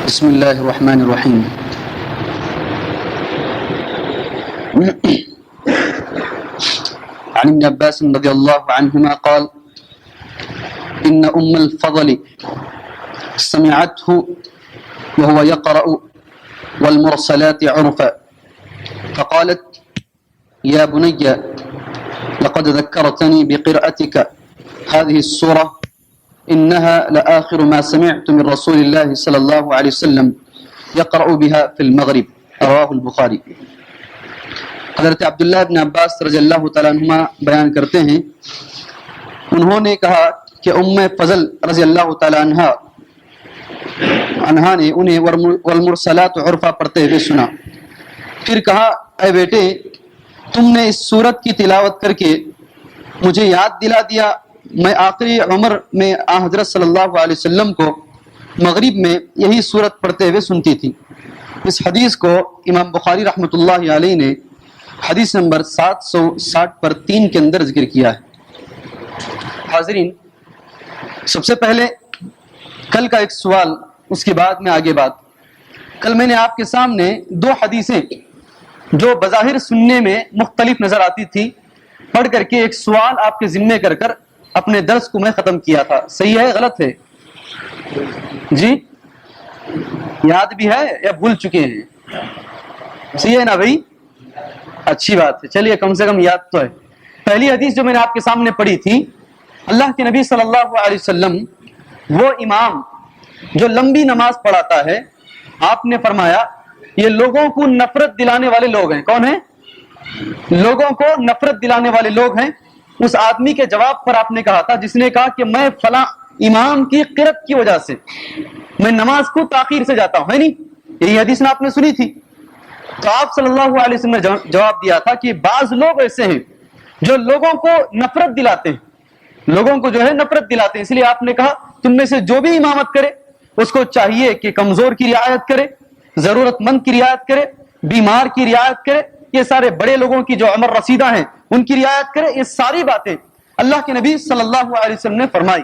بسم الله الرحمن الرحيم. عن ابن عباس رضي الله عنهما قال إن أم الفضل سمعته وهو يقرأ والمرسلات عرفا فقالت يا بني لقد ذكرتني بقراءتك هذه السورة إنها لآخر ما سمعت من رسول الله صلى الله عليه وسلم يقرأ بها في المغرب رواه البخاری. حضرت عبداللہ ابن عباس رضی اللہ تعالیٰ عنہما بیان کرتے ہیں انہوں نے کہا کہ ام فضل رضی اللہ تعالیٰ عنہا نے انہیں والمرسلات عرفا پڑھتے ہوئے سنا. پھر کہا اے بیٹے تم نے اس سورت کی تلاوت کر کے مجھے یاد دلا دیا. میں آخری عمر میں حضرت صلی اللہ علیہ وسلم کو مغرب میں یہی سورت پڑھتے ہوئے سنتی تھی. اس حدیث کو امام بخاری رحمۃ اللہ علیہ نے حدیث نمبر 760 پر 3 کے اندر ذکر کیا ہے. حاضرین، سب سے پہلے کل کا ایک سوال، اس کے بعد میں آگے بات. کل میں نے آپ کے سامنے 2 حدیثیں جو بظاہر سننے میں مختلف نظر آتی تھی پڑھ کر کے ایک سوال آپ کے ذمے کر کر اپنے درس کو میں ختم کیا تھا. صحیح ہے غلط ہے؟ جی یاد بھی ہے یا بھول چکے ہیں؟ صحیح ہے نا بھائی؟ اچھی بات ہے، چلیے کم سے کم یاد تو ہے. پہلی حدیث جو میں نے آپ کے سامنے پڑھی تھی، اللہ کے نبی صلی اللہ علیہ وسلم وہ امام جو لمبی نماز پڑھاتا ہے، آپ نے فرمایا یہ لوگوں کو نفرت دلانے والے لوگ ہیں. کون ہیں؟ لوگوں کو نفرت دلانے والے لوگ ہیں. اس آدمی کے جواب پر آپ نے کہا تھا جس نے کہا کہ میں فلاں امام کی قرت کی وجہ سے میں نماز کو تاخیر سے جاتا ہوں، ہے نہیں؟ یہی حدیث آپ نے سنی تھی. تو آپ صلی اللہ علیہ وسلم نے جواب دیا تھا کہ بعض لوگ ایسے ہیں جو لوگوں کو نفرت دلاتے ہیں، لوگوں کو جو ہے نفرت دلاتے ہیں. اس لیے آپ نے کہا تم میں سے جو بھی امامت کرے اس کو چاہیے کہ کمزور کی رعایت کرے، ضرورت مند کی رعایت کرے، بیمار کی رعایت کرے، یہ سارے بڑے لوگوں کی جو عمر رسیدہ ہیں ان کی رعایت کرے. یہ ساری باتیں اللہ کے نبی صلی اللہ علیہ وسلم نے فرمائی.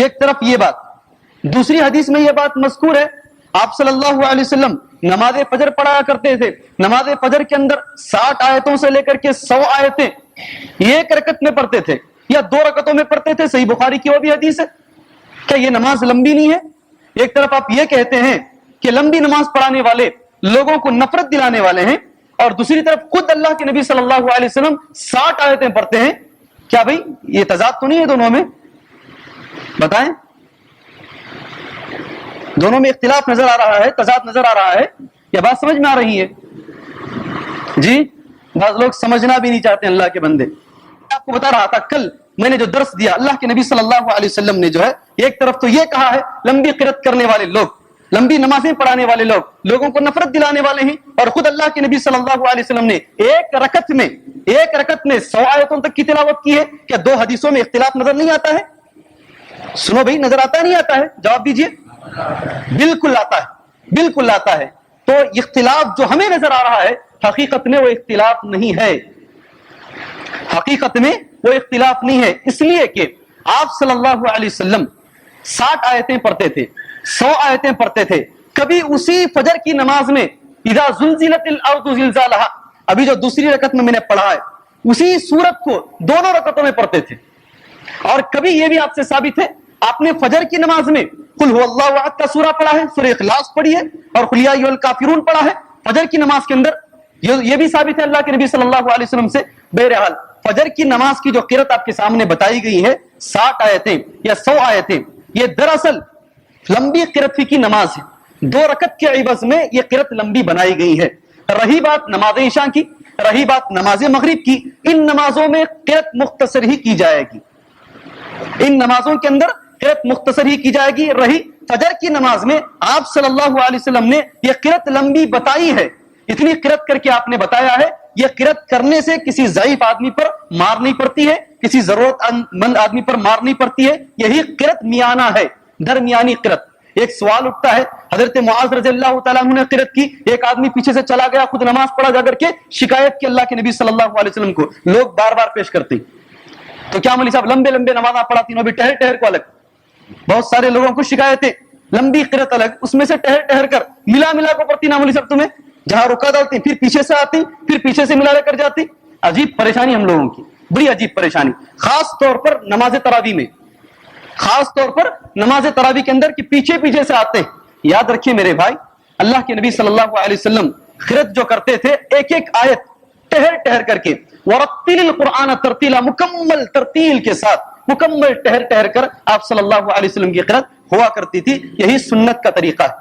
ایک طرف یہ بات، دوسری حدیث میں یہ بات مذکور ہے آپ صلی اللہ علیہ وسلم نماز فجر پڑھایا کرتے تھے. نماز فجر کے اندر 60 آیتوں سے لے کر کے 100 آیتیں ایک رکعت میں پڑھتے تھے یا 2 رکعتوں میں پڑھتے تھے. صحیح بخاری کی وہ بھی حدیث ہے. کیا یہ نماز لمبی نہیں ہے؟ ایک طرف آپ یہ کہتے ہیں کہ لمبی نماز پڑھانے والے لوگوں کو نفرت دلانے والے ہیں، اور دوسری طرف خود اللہ کے نبی صلی اللہ علیہ وسلم 60 آیتیں پڑھتے ہیں. کیا بھائی یہ تضاد تو نہیں ہے دونوں میں؟ بتائیں، دونوں میں اختلاف نظر آ رہا ہے، تضاد نظر آ رہا ہے، یا بات سمجھ میں آ رہی ہے؟ جی بعض لوگ سمجھنا بھی نہیں چاہتے اللہ کے بندے. آپ کو بتا رہا تھا کل میں نے جو درس دیا، اللہ کے نبی صلی اللہ علیہ وسلم نے جو ہے ایک طرف تو یہ کہا ہے لمبی قرات کرنے والے لوگ، لمبی نمازیں پڑھانے والے لوگ لوگوں کو نفرت دلانے والے ہیں، اور خود اللہ کے نبی صلی اللہ علیہ وسلم نے ایک رکعت میں 100 آیتوں تک کی تلاوت کی ہے. کیا 2 حدیثوں میں اختلاف نظر نہیں آتا ہے؟ سنو بھائی، نظر آتا ہے نہیں آتا ہے؟ جواب دیجئے. بالکل آتا ہے، بالکل آتا ہے. تو اختلاف جو ہمیں نظر آ رہا ہے حقیقت میں وہ اختلاف نہیں ہے، حقیقت میں وہ اختلاف نہیں ہے. اس لیے کہ آپ صلی اللہ علیہ وسلم 60 آیتیں پڑھتے تھے، 100 آیتیں پڑھتے تھے. کبھی اسی فجر کی نماز میں اذا زلزلت الارض زلزالها، ابھی جو دوسری رکعت میں نے پڑھا ہے اسی سورت کو دونوں رکعتوں میں پڑھتے تھے. اور کبھی یہ بھی آپ سے ثابت ہے آپ نے فجر کی نماز میں قل هو اللہ احد کا سورہ پڑھا ہے، سورہ اخلاص پڑھی ہے، اور قل یا ایھا الکافرون پڑھا ہے فجر کی نماز کے اندر. یہ بھی ثابت ہے اللہ کے نبی صلی اللہ علیہ وسلم سے. بہرحال فجر کی نماز کی جو قرات آپ کے سامنے بتائی گئی ہے 60 آیتیں یا 100 آیتیں، یہ دراصل لمبی قرات کی نماز ہے. 2 رکعت کے عوض میں یہ قرات لمبی بنائی گئی ہے. رہی بات نماز عشاء کی، رہی بات نماز مغرب کی، ان نمازوں میں قرات مختصر ہی کی جائے گی، ان نمازوں کے اندر قرات مختصر ہی کی جائے گی. رہی فجر کی نماز میں آپ صلی اللہ علیہ وسلم نے یہ قرات لمبی بتائی ہے، اتنی قرات کر کے آپ نے بتایا ہے. یہ قرات کرنے سے کسی ضعیف آدمی پر مار نہیں پڑتی ہے، کسی ضرورت مند آدمی پر مار نہیں پڑتی ہے. یہی قرات میانہ ہے، درمیانی قرات. ایک سوال اٹھتا ہے، حضرت معاذ رضی اللہ تعالیٰ عنہ نے قرات کی، ایک آدمی پیچھے سے چلا گیا، خود نماز پڑھا جا کر کے شکایت کی اللہ کے نبی صلی اللہ علیہ وسلم کو. لوگ بار بار پیش کرتے تو کیا مولوی صاحب لمبے لمبے نمازاں پڑھاتی نو بھی ٹہر ٹہر کو الگ. بہت سارے لوگوں کو شکایتیں लंबी क़िरात अलग, उसमें से ठहर ठहर कर मिला मिला को पढ़ती ना मौलवी साहब तुम्हें, जहां रुका डालती फिर पीछे से आती फिर पीछे से मिला कर जाती। अजीब परेशानी हम लोगों की, बड़ी अजीब परेशानी, खास तौर पर नमाज तरावी में, खास तौर पर नमाज तरावी के अंदर कि पीछे पीछे से आते। याद रखिए मेरे भाई, अल्लाह के नबी सल्लल्लाहु अलैहि वसल्लम क़िरात जो करते थे एक एक आयत ठहर ठहर करके, वरत्तिलिल कुरआन तरतीला, मुकम्मल तरतील के साथ मुकम्मल ठहर ठहर कर आप सल्लल्लाहु अलैहि वसल्लम की क़िरात हुआ करती थी। यही सुन्नत का तरीका है,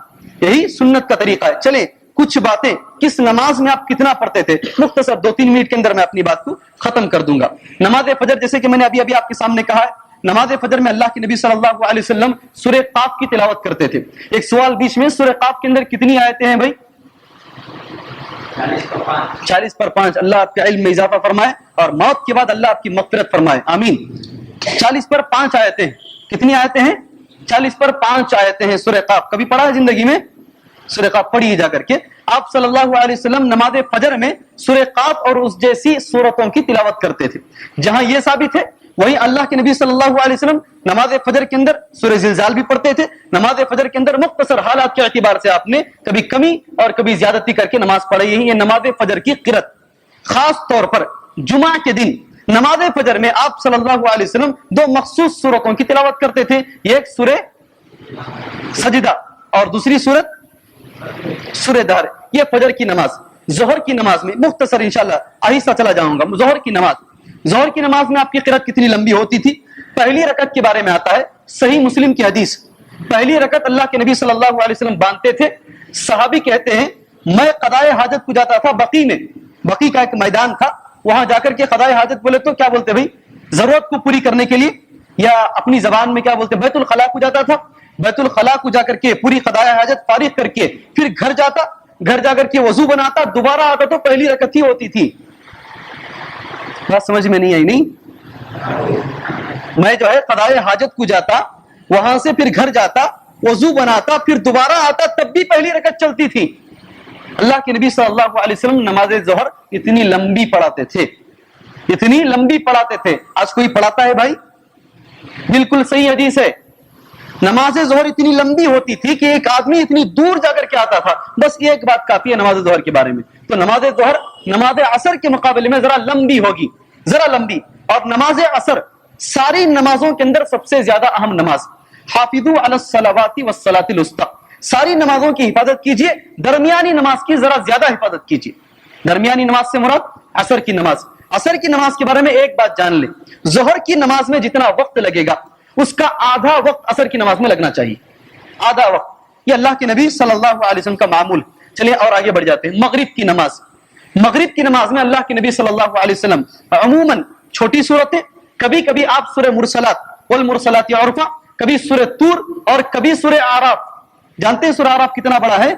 यही सुन्नत का तरीका है। चले कुछ बातें, किस नमाज में आप कितना पढ़ते थे, मुख्तसर 2-3 मिनट के अंदर मैं अपनी बात को खत्म कर दूंगा। नमाज फजर, जैसे कि मैंने अभी अभी आपके सामने कहा है, नमाज फजर में अल्लाह के नबी सल्लल्लाहु अलैहि वसल्लम सूरह काफ की तिलावत करते थे। एक सवाल बीच में, सूरह काफ के अंदर कितनी आयतें हैं भाई? 40 पर 5। अल्लाह आपके इल्म में इजाफा फरमाए और मौत के बाद अल्लाह आपकी मग़फ़िरत फरमाए, आमीन। 40 पर 5 आयतें। कितनी आयतें हैं? 40 पर 5 आयतें हैं सूरह काफ। कभी पढ़ा है जिंदगी में? सूरह काफ पढ़िए जा करके। आप सल्लल्लाहु अलैहि वसल्लम नमाज फजर में सूरह काफ और उस जैसी सूरतों की तिलावत करते थे। जहां ये साबित है, वहीं अल्लाह के नबी सल्लल्लाहु अलैहि वसल्लम नमाज फजर के अंदर सूरह ज़िलज़ाल भी पढ़ते थे। नमाज फजर के अंदर मुख्तसर हालात के एतबार से आपने कभी कमी और कभी ज्यादती करके नमाज पढ़ी। यही है नमाज फजर की क़िरात। खास तौर पर जुमा के दिन नमाज फजर में आप सल्लल्लाहु अलैहि वसल्लम 2 मखसूस सूरतों की तिलावत करते थे। एक सूरह सजदा और दूसरी सूरत सूरह दहर। ये फजर की नमाज। जोहर की नमाज में मुख्तसर इंशाल्लाह आहिस्ता चला जाऊंगा। जोहर की नमाज में आपकी क़िरात कितनी लंबी होती थी? पहली रकत के बारे में आता है सही मुस्लिम की हदीस। पहली रकत अल्लाह के नबी सल्लल्लाहु अलैहि वसल्लम बांधते थे। सहाबी कहते हैं, मैं क़दाए हाजत को जाता था बकी में, बकी का एक मैदान था, वहां जाकर के क़दाए हाजत बोले तो क्या बोलते भाई, जरूरत को पूरी करने के लिए, या अपनी जबान में क्या बोलते, बैतुल खला को जाता था। बैतुल खला को जाकर के पूरी क़दाए हाजत फारिग करके फिर घर जाता, घर जाकर के वजू बनाता, दोबारा आता तो पहली रकत ही होती थी। बात समझ में नहीं आई? नहीं, मैं जो है क़दाए हाजत को जाता, वहां से फिर घर जाता, वजू बनाता, फिर दोबारा आता, तब भी पहली रकत चलती थी। अल्लाह के नबी सल्लल्लाहु अलैहि वसल्लम नमाज ज़ोहर इतनी लंबी पढ़ाते थे, इतनी लंबी पढ़ाते थे। आज कोई पढ़ाता है भाई? बिल्कुल सही हदीस है। नमाज ज़ोहर इतनी लंबी होती थी कि एक आदमी इतनी दूर जाकर के आता था। बस एक बात काफी है नमाज ज़ोहर के बारे में, तो नमाज ज़ोहर नमाज असर के मुकाबले में जरा लंबी होगी, जरा लंबी। और नमाज असर सारी नमाजों के अंदर सबसे ज्यादा अहम नमाज। हाफिज़ू अलस सलावाति वस्सलातिल उस्ता, सारी नमाजों की हिफाजत कीजिए, दरमियानी नमाज की जरा ज्यादा हिफाजत कीजिए। दरमियानी नमाज से मुराद असर की नमाज। असर की नमाज के बारे में एक बात जान ले, जोहर की नमाज में जितना वक्त लगेगा उसका आधा वक्त असर की नमाज में लगना चाहिए, आधा वक्त। ये अल्लाह के नबी सल्लल्लाहु अलैहि वसल्लम का मामूल। चलिए और आगे बढ़ जाते हैं। मगरिब की नमाज, मगरिब की नमाज में अल्लाह के नबी सल्लल्लाहु अलैहि वसल्लम अमूमन छोटी सूरतें, कभी कभी आप सूरह मुरसलात वल मुरसलाति उरफा, कभी सूरह तूर और कभी सूरह आराफ। जानते हैं सूरह आराफ कितना बड़ा है?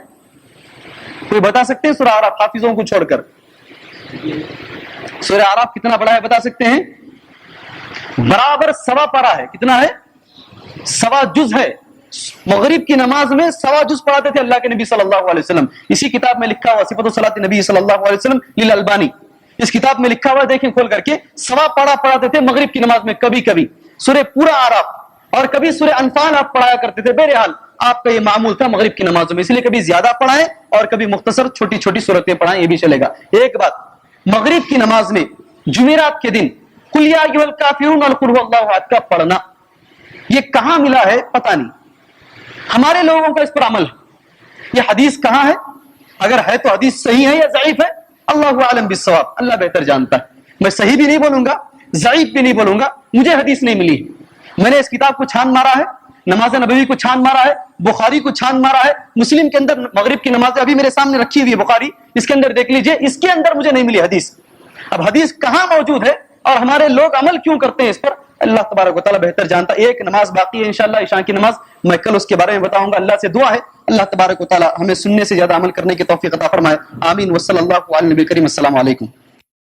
कोई बता सकते हैं सूरह आराफ, हाफिजों को छोड़कर? सूरह आराफ कितना बड़ा है बता सकते हैं? बराबर सवा पारा है। कितना है? सवा जुज है। मगरिब की नमाज में सवा जुज पढ़ाते थे अल्लाह के नबी सल्लल्लाहु अलैहि वसल्लम। इसी किताब में लिखा हुआ सिफत सलात नबी सल्लल्लाहु अलैहि वसल्लम लिल अलबानी, इस किताब में लिखा हुआ, देखें खोल करके, सवा पारा पढ़ाते थे मगरिब की नमाज में। कभी कभी सूरह पूरा आराफ और कभी सूरह अनफाल आप पढ़ाया करते थे। बहरहाल आपका ये मामूल था मगरिब की नमाजों में, इसलिए कभी ज्यादा पढ़ाएं और कभी मुख्तसर छोटी छोटी सूरतें पढ़ाएं, ये भी चलेगा। एक बात, मगरिब की नमाज में जुमेरात के दिन कुल या अय्युहल काफिरून और कुल हुवल्लाहु अहद का पढ़ना, ये कहां मिला है पता नहीं। हमारे लोगों का इस पर अमल है। ये हदीस कहां है? अगर है तो हदीस सही है या ज़ईफ है, अल्लाहु आलम बिस्सवाब, अल्लाह बेहतर जानता है। मैं सही भी नहीं बोलूंगा, ज़ईफ भी नहीं बोलूंगा, मुझे हदीस नहीं मिली। मैंने इस किताब को छान मारा है, नमाज नबवी को छान मारा है, बुखारी को छान मारा है, मुस्लिम के अंदर मगरिब की नमाज अभी मेरे सामने रखी हुई है बुखारी, इसके अंदर देख लीजिए, इसके अंदर मुझे नहीं मिली हदीस। अब हदीस कहां मौजूद है और हमारे लोग अमल क्यों करते हैं इस पर, अल्लाह तबारक व तआला बेहतर जानता। एक नमाज बाकी है इंशाअल्लाह, ईशा की नमाज, मैं कल उसके बारे में बताऊंगा। अल्लाह से दुआ है अल्लाह तबारक व तआला हमें सुनने से ज्यादा अमल करने की तौफीक अता फरमाए। आमीन। वसल्लल्लाहु अलैहि नबी करीम। अस्सलामु अलैकुम।